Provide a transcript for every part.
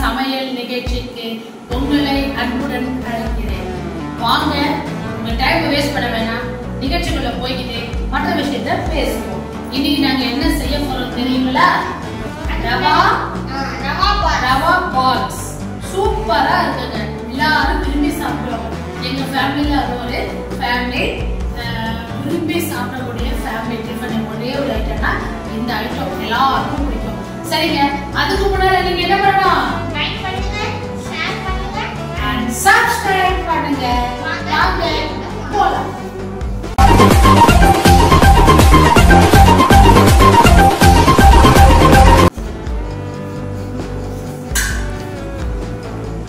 சமையல் நிகழ்ச்சிக்கு உங்களை அன்புடன் அழைக்கிறேன். வாங்க, உங்க டைம் வேஸ்ட் பண்ண வேணாம், நிகழ்ச்சிக்குள்ள போய்கிட்டு மற்ற விஷயத்த பேசுவோம். இன்னைக்கு நாங்க என்ன செய்ய போறோம் தெரியுங்களா? ரவா பால்ஸ் சூப்பரா இருக்குங்க. எல்லாரும் விரும்பி சாப்பிடுவாங்க. எங்க ஃபேமிலில அது ஒரு ஃபேமிலி விரும்பி சாப்பிடக்கூடிய ஃபேமிலி டிஃபன் ஒரே ஒரு ஐட்டம்னா இந்த ஐட்டம் எல்லாருக்கும் பிடிக்கும். சரிங்க, அதுக்கு முன்னாடி நீங்க என்ன பண்ணணும்? லைக் பண்ணுங்க, ஷேர் பண்ணுங்க and subscribe பண்ணுங்க. வாங்க போலாம்.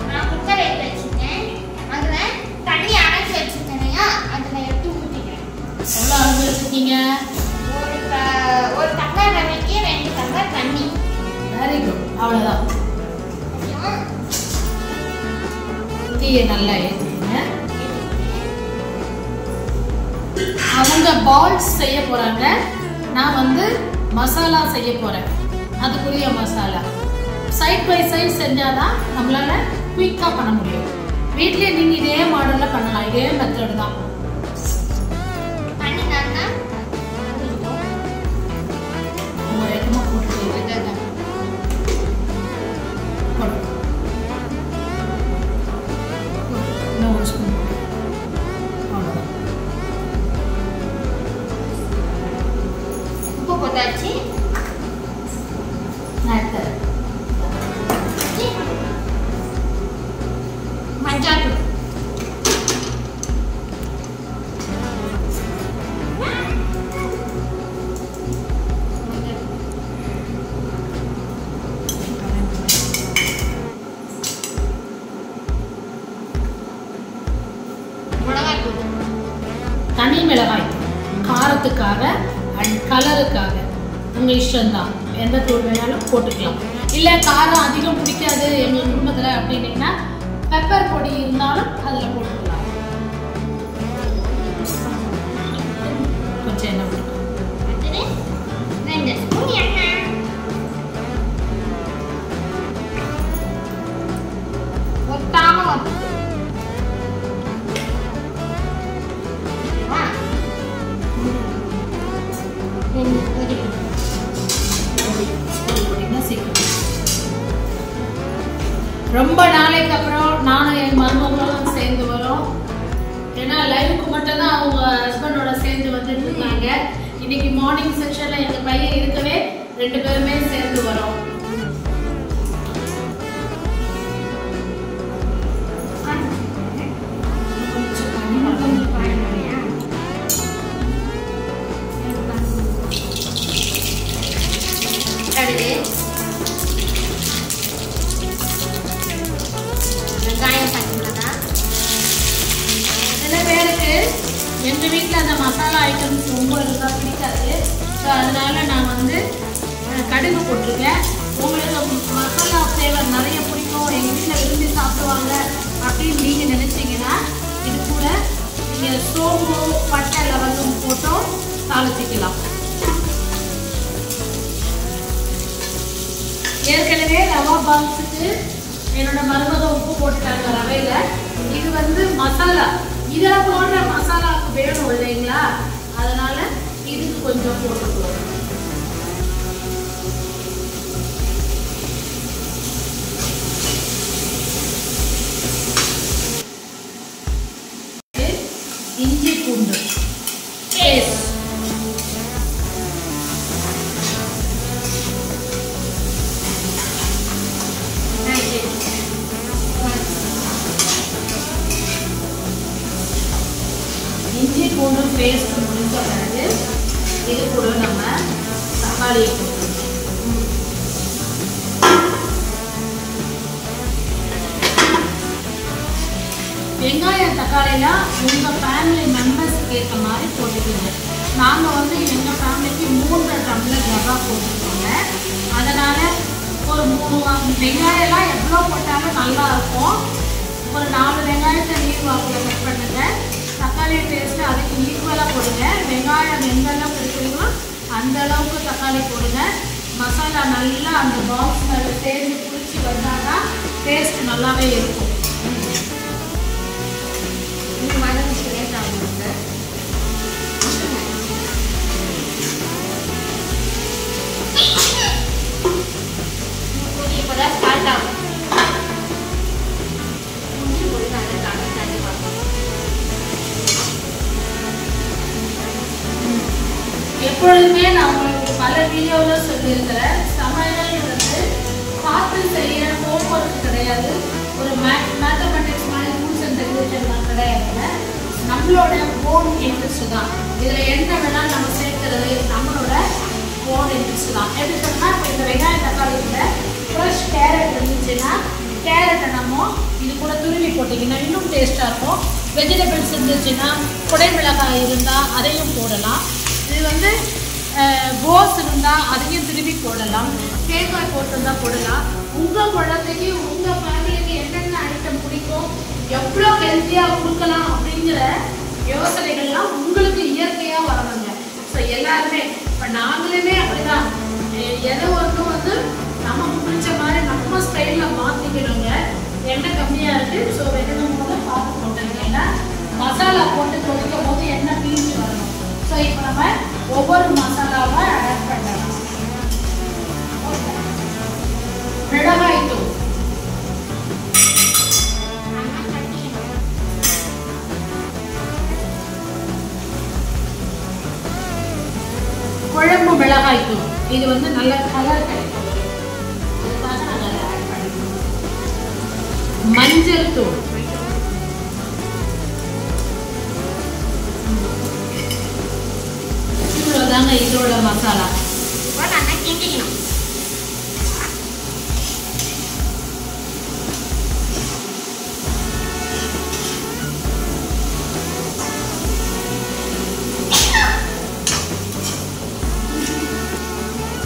நான் குக்கர் எடுத்து வச்சிருக்கேன். அதுல தண்ணி அரைச்சு வச்சிருக்கேன்யா, அதுல எடுத்து ஊத்திக்கிறேன். எவ்வளவு அளவு வச்சிருக்கீங்க? ஒரு டம்ளர் ரவைக்கு 2 டம்ளர் தண்ணி. வெரி குட், அவ்வளவுதான். தீயை நல்லா ஏத்துங்க. அவங்க பால்ஸ் செய்ய போறாங்க, நான் வந்து மசாலா செய்ய போறேன். அதுக்குரிய மசாலா சைட் பை சைட் செஞ்சாதான் நம்மளால குயிக்கா பண்ண முடியும். வீட்லயே நீங்க இதே மாடல்ல பண்ணலாம், இதே மெத்தட் தான். உப்பு போட்டாச்சு. மஞ்சள் தூள், தனி மிளகாய் காரத்துக்காக அண்ட் கலருக்காக உங்க இஷ்டம்தான். எந்த தூள் வேணாலும் போட்டுக்கலாம். இல்லை காரம் அதிகம் பிடிக்காது எங்கள் குடும்பத்தில் அப்படின்னீங்கன்னா பெப்பர் பொடி இருந்தாலும் அதில் போட்டுக்கலாம். கொஞ்சம் எண்ணெய் போட்டுக்கலாம். ரொம்ப நாளைக்கு அப்புறம் நானும் என் மருமகளும் சேர்ந்து வரோம். ஏன்னா லைவுக்கு மட்டும் தான் அவங்க ஹஸ்பண்டோட சேர்ந்து வந்துட்டு இருந்தாங்க. இன்னைக்கு மார்னிங் செக்ஷன்ல எங்க பையன் இருக்கவே 2 பேருமே சேர்ந்து வரோம். சில பேருக்கு எங்க வீட்டில் அந்த மசாலா ஐட்டம்ஸ் ரொம்ப பிடிக்காது. ஸோ அதனால நான் வந்து கடுகு போட்டிருக்கேன். உங்களுக்கு மசாலா ஃப்ளேவர் நிறைய பிடிக்கும், எங்கள் வீட்டில் விரும்பி சாப்பிடுவாங்க அப்படின்னு நீங்கள் நினச்சிங்கன்னா இது கூட நீங்கள் சோம்பு பட்டை லவங்கம் போட்டோம் தாளிச்சிக்கலாம். ஏற்கனவே ரவா பால்ஸுக்கு என்னோட மருமக உப்பு போட்டுட்டாங்க ரவையில. இது வந்து மசாலா, இதில் போடுற மசாலாவுக்கு வேணும் இல்லைங்களா, அதனால இதுக்கு கொஞ்சம் போட்டுக்குவோம். இஞ்சி பூண்டு பேஸ்ட், இஞ்சி பூண்டு பேஸ்ட் முடிஞ்ச பிறகு இது கூட நம்ம தக்காளியை போட்டுக்கணும். வெங்காயம் தக்காளிலாம் உங்கள் ஃபேமிலி மெம்பர்ஸ்க்கு ஏற்ற மாதிரி போட்டுக்கோங்க. நாங்கள் வந்து எங்கள் ஃபேமிலிக்கு 3 டம்ளர் ரவா போட்டுக்கோங்க. அதனால் ஒரு 3 வெங்காயம்லாம் எவ்வளோ போட்டாலும் நல்லா இருக்கும். ஒரு 4 வெங்காயத்தை நீர் வாக்கில் கட் பண்ணுங்க. தக்காளி பேஸ்ட்டு அதுக்கு ஈக்குவலாக போடுங்க. வெங்காயம் எந்த அளவுக்கு இருக்குங்களோ அந்த அளவுக்கு தக்காளி போடுங்க. மசாலா நல்லா அந்த பாக்ஸ் மேலே சேர்ந்து பிடிச்சி வந்தால் தான் டேஸ்ட் நல்லாவே இருக்கும். எப்பொழுதுமே நான் உங்களுக்கு பல வீடியோவில் சொல்லியிருக்கிறேன், சமையல் வந்து பார்த்து செய்கிற ஹோம்ஒர்க் கிடையாது, ஒரு மேத்தமெட்டிக்ஸ் மாதிரி ரூல்ஸ் அண்ட் ரெகுலேஷன்லாம் கிடையாதுங்க. நம்மளோட ஓன் இன்ட்ரெஸ்ட் தான். இதில் என்ன வேணாலும் நம்ம சேர்க்கிறது நம்மளோட ஓன் இன்ட்ரெஸ்ட் தான். எப்படி சொன்னால், இப்போ இந்த வெங்காயம் தக்காளியில் ஃப்ரெஷ் கேரட் இருந்துச்சுன்னா கேரட்டை நம்ம இது கூட துருவி போட்டிங்கன்னா இன்னும் டேஸ்ட்டாக இருக்கும். வெஜிடபிள்ஸ் இருந்துச்சுன்னா குடைமிளகாய் இருந்தால் அதையும் போடலாம். இது வந்து கோஸ் இருந்தால் அதையும் திரும்பி போடலாம். தேங்காய் போட்டிருந்தால் போடலாம். உங்கள் குழந்தைக்கு உங்கள் ஃபேமிலிக்கு என்னென்ன ஐட்டம் பிடிக்கும், எவ்வளோ ஹெல்த்தியாக கொடுக்கலாம் அப்படிங்கிற யோசனைகள்லாம் உங்களுக்கு இயற்கையாக வரணுங்க. ஸோ எல்லாருமே இப்போ நாங்களுமே அப்படிதான், எதை ஒன்றும் வந்து நமக்கு பிடிச்ச மாதிரி நம்ம ஸ்டைலில் மாற்றிக்கணுங்க. எண்ணெய் கம்மியாக இருக்குது, ஸோ வெள்ளம் போது பார்த்து போட்டுருங்க. ஏன்னா மசாலா போட்டு கொதிக்கும் போது எண்ணெய் பீஞ்சு வரணும். ஸோ இப்போ நம்ம ஒவ்வொரு மசாலாவை ஆட் பண்ணலாம். மிளகாய் தூள், குழம்பு மிளகாய் தூள், இது வந்து நல்ல கலர் கிடைக்கும், அதுக்காக நாங்கள் அதை ஆட் பண்ணிக்கிறோம். மஞ்சள் தூள், இவ்வளோதாங்க இதோட மசாலா.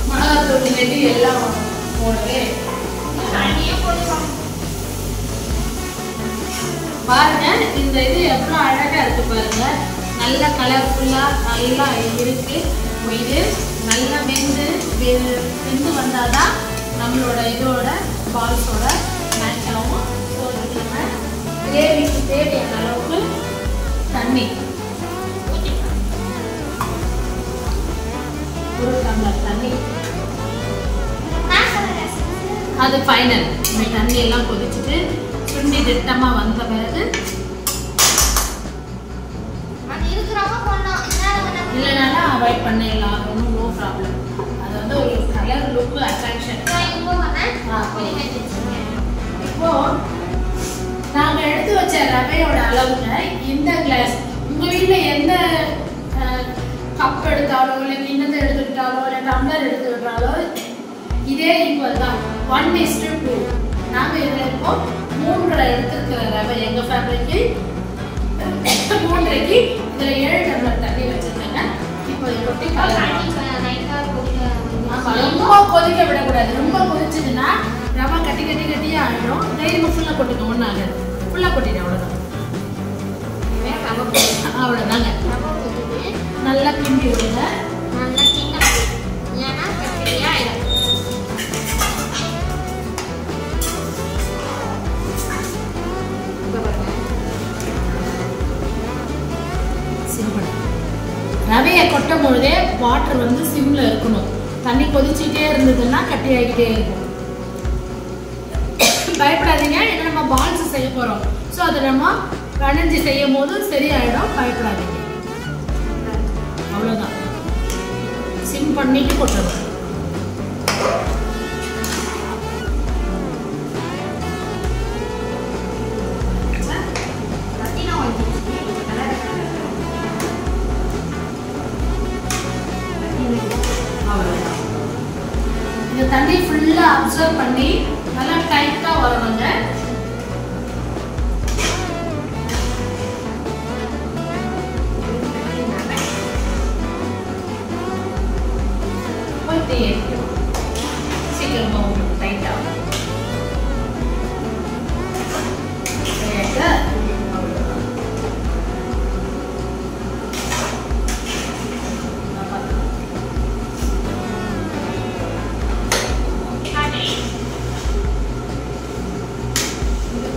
மிளகாத்தூள் எல்லாம் போடவே பாருங்க. இந்த இது எவ்வளோ அழகா இருக்கு பாருங்க, நல்ல கலர்ஃபுல்லாக நல்லா இருக்கு. இது நல்லா வெந்து வந்தால் தான் நம்மளோட இதோட பால்ஸோட மேட்ச் ஆகும். ஸோ இது நம்ம கிரேவிக்கு தேவையான அளவுக்கு தண்ணி, ஒரு டம்ளர் தண்ணி, அது ஃபைனல். இந்த தண்ணி எல்லாம் கொதிச்சுட்டு சுண்டி திட்டமாக வந்த பிறகு இல்லைனாலும் அவாய்ட் பண்ணிடலாம், ஒன்றும் நோ ப்ராப்ளம். அது வந்து ஒரு கலர் லுக்கு அட்ராக்ஷன். இப்போ நாங்கள் எடுத்து வச்ச ரவையோட அளவுங்க இந்த கிளாஸ். உங்கள் வீட்டில் எந்த கப் எடுத்தாலோ இல்லை கிண்ணத்தை எடுத்துக்கிட்டாலோ இல்லை டம்ளர் எடுத்துக்கிட்டாலோ இதே ஈக்குவல் தான், 1:2. நாங்கள் இதில் இப்போ 3 எடுத்துருக்கிற ரவை எங்கள் ஃபேமிலிக்கு 3க்கு இதில் 7 டம்ளர் தண்ணி வச்சுருக்கேங்க. இப்போ இதை கொட்டி ரொம்ப கொதிக்க விடக்கூடாது. ரொம்ப கொதிச்சதுன்னா ரவை கட்டி கட்டி கட்டியாக ஆகிடும். தைரியமாக ஃபுல்லாக கொட்டிக்க ஒன்றும் ஆகாது. ஃபுல்லாக கொட்டிட்டேன், அவ்வளோதான். அவ்வளோதாங்க. நல்லா கிண்டி விடுங்க. ரவையை கொட்டும் பொழுதே வாட்டர் வந்து சிம்மில் இருக்கணும். தண்ணி கொதிச்சுட்டே இருந்ததுன்னா கட்டி ஆகிட்டே இருக்கும். பயப்படாதீங்க, ஏன்னா நம்ம பால்ஸ் செய்ய போகிறோம். ஸோ அதை நம்ம கணிஞ்சி செய்யும் போது சரியாயிடும், பயப்படாதீங்க. அவ்வளோதான், சிம் பண்ணிட்டு கொட்டணும். இந்த தண்ணி ஃபுல்லா அப்சர்வ் பண்ணி நல்லா டைட்டா வரணுங்க. சீக்கிரமா டைட்டா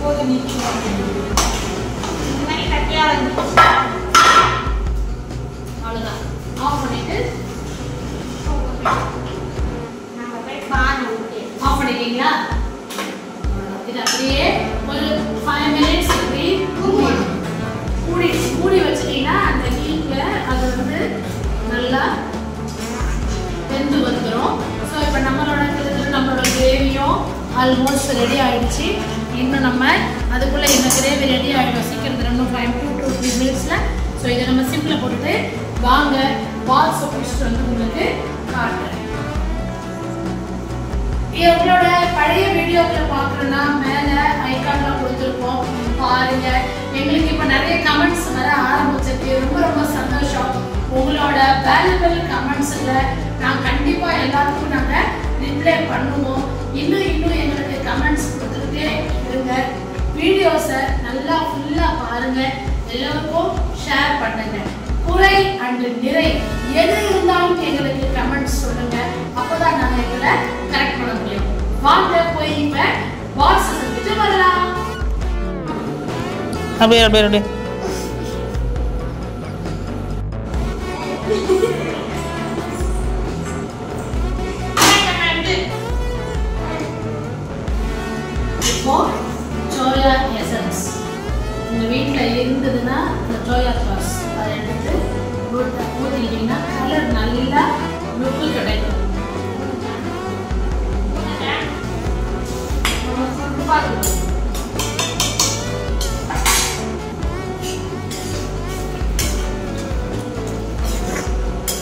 போதும் நீக்கலாம். இந்த மாதிரி கட்டியாக வந்து அவ்வளோதான். ஆஃப் பண்ணிட்டு நம்ம போய் பானை ஊற்றி ஆஃப் பண்ணிட்டீங்களா? இது அப்படியே ஒரு 5 minutes மூடி வச்சிட்டீங்கன்னா அந்த ஹீட்ல அது வந்து நல்லா வெந்து வந்துடும். ஸோ இப்போ நம்மளோட கிரேவியும் ஆல்மோஸ்ட் ரெடி ஆகிடுச்சு. இன்னும் நம்ம அதுக்குள்ளே இந்த கிரேவி ரெடி ஆகிடும் சீக்கிரத்தில், இன்னும் 2 to 3 minutesல. ஸோ இதை நம்ம சிம்பிளில் போட்டுட்டு வாங்க பால்ஸை பிடிச்சிட்டு வந்து உங்களுக்கு காட்டுறேன். எங்களோட பழைய வீடியோக்களை பார்க்கணுன்னா மேலே ஐகான்லாம் கொடுத்துருப்போம், பாருங்க. எங்களுக்கு இப்போ நிறைய கமெண்ட்ஸ் வர ஆரம்பிச்சிருக்கு. ரொம்ப ரொம்ப சந்தோஷம். உங்களோட வேல்யூபிள் கமெண்ட்ஸில் நான் கண்டிப்பாக எல்லாத்துக்கும் நாங்கள் ரிப்ளை பண்ணுவோம். இன்னும் எங்களுக்கு கமெண்ட்ஸ் கொடுத்துக்கிட்டே இருங்க. வீடியோஸை நல்லா ஃபுல்லாக பாருங்கள், எல்லோருக்கும் ஷேர் பண்ணுங்க. குறை அண்டு நிறை எது இருந்தாலும் எங்களுக்கு கமெண்ட்ஸ் சொல்லுங்க. அப்போதான் நாங்கள் எங்களை கரெக்ட் பண்ண முடியும். வாங்க போய் இப்போ பால்ஸ் செஞ்சுட்டு வரலாம். அப்படியே இப்போ சோயா எசன்ஸ் உங்கள் வீட்டில் இருந்ததுன்னா இந்த சோயா சாஸ் அதை எடுத்து ஊற்றிக்கிட்டிங்கன்னா கலர் நல்லா லுக்கு கிடைக்கும்.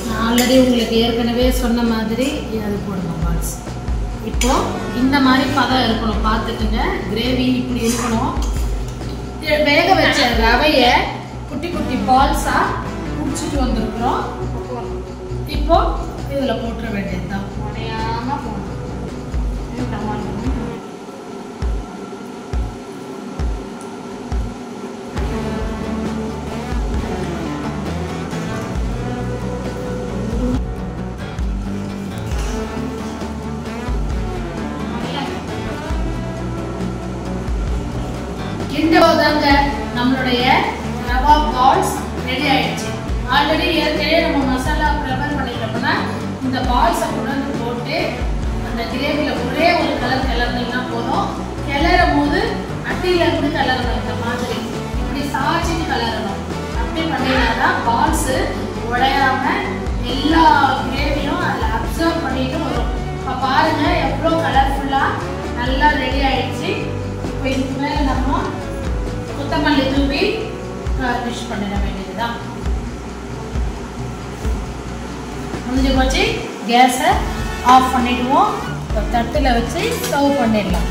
நான் ஆல்ரெடி உங்களுக்கு ஏற்கனவே சொன்ன மாதிரி அது போடணும் பால்ஸ். இப்போ இந்த மாதிரி பதம் இருக்கணும், பார்த்துட்டுங்க. கிரேவி இப்படி இருக்கணும். வேக வச்ச ரவையை குட்டி குட்டி பால்ஸா குடிச்சிட்டு வந்துருக்குறோம். இப்போ இதில் போட்டுற வேண்டியது தான். உடையாம போடணும். கிண்டோதாங்க நம்மளுடைய ரவா பால்ஸ் ரெடி ஆயிடுச்சு. ஆல்ரெடி ஏற்கனவே நம்ம மசாலா ப்ரிப்பேர் பண்ணிட்டோம்னா இந்த பால்ஸை கொண்டு போட்டு அந்த கிரேவியில் ஒரே ஒரு கலர் கிளறினீங்கன்னா போதும். கிளறும் போது அட்டியில் இருந்து கிளறணும். இந்த மாதிரி இப்படி சாய்ச்சிட்டு கிளறணும். அப்படி பண்ணினா தான் பால்ஸு உடையாம எல்லா கிரேவியும் அதில் அப்சர்வ் பண்ணிட்டு வரும். இப்போ பாருங்கள் எவ்வளோ கலர்ஃபுல்லாக நல்லா ரெடி ஆயிடுச்சு. இப்போ இதுக்கு மேலே நம்ம கொத்தமல்லி தூவி கார்னிஷ் பண்ணிட வேண்டியதுதான். முடிஞ்சு போச்சு. கேஸை ஆஃப் பண்ணிடுவோம். ஒரு தட்டில் வச்சு சர்வ் பண்ணிடலாம்.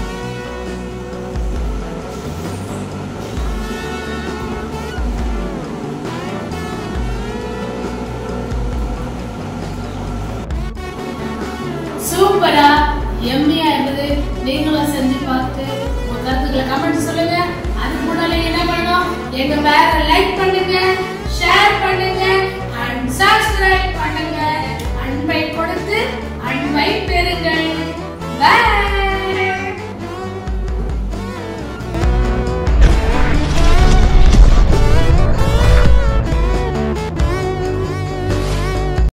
சூப்பரா எம்மியா இருந்தது. நீங்களும் செஞ்சு பார்த்து உங்க கருத்துக்களை கமெண்ட் சொல்லுங்க. அதுக்கு முன்னாடி என்ன பண்ணணும்? எங்க பேர லைக் பண்ணுங்க, ஷேர் பண்ணுங்க அண்ட் சப்ஸ்கிரைப் பண்ணுங்க. அன்பை கொடுத்து அன்பை பெறுங்கள்.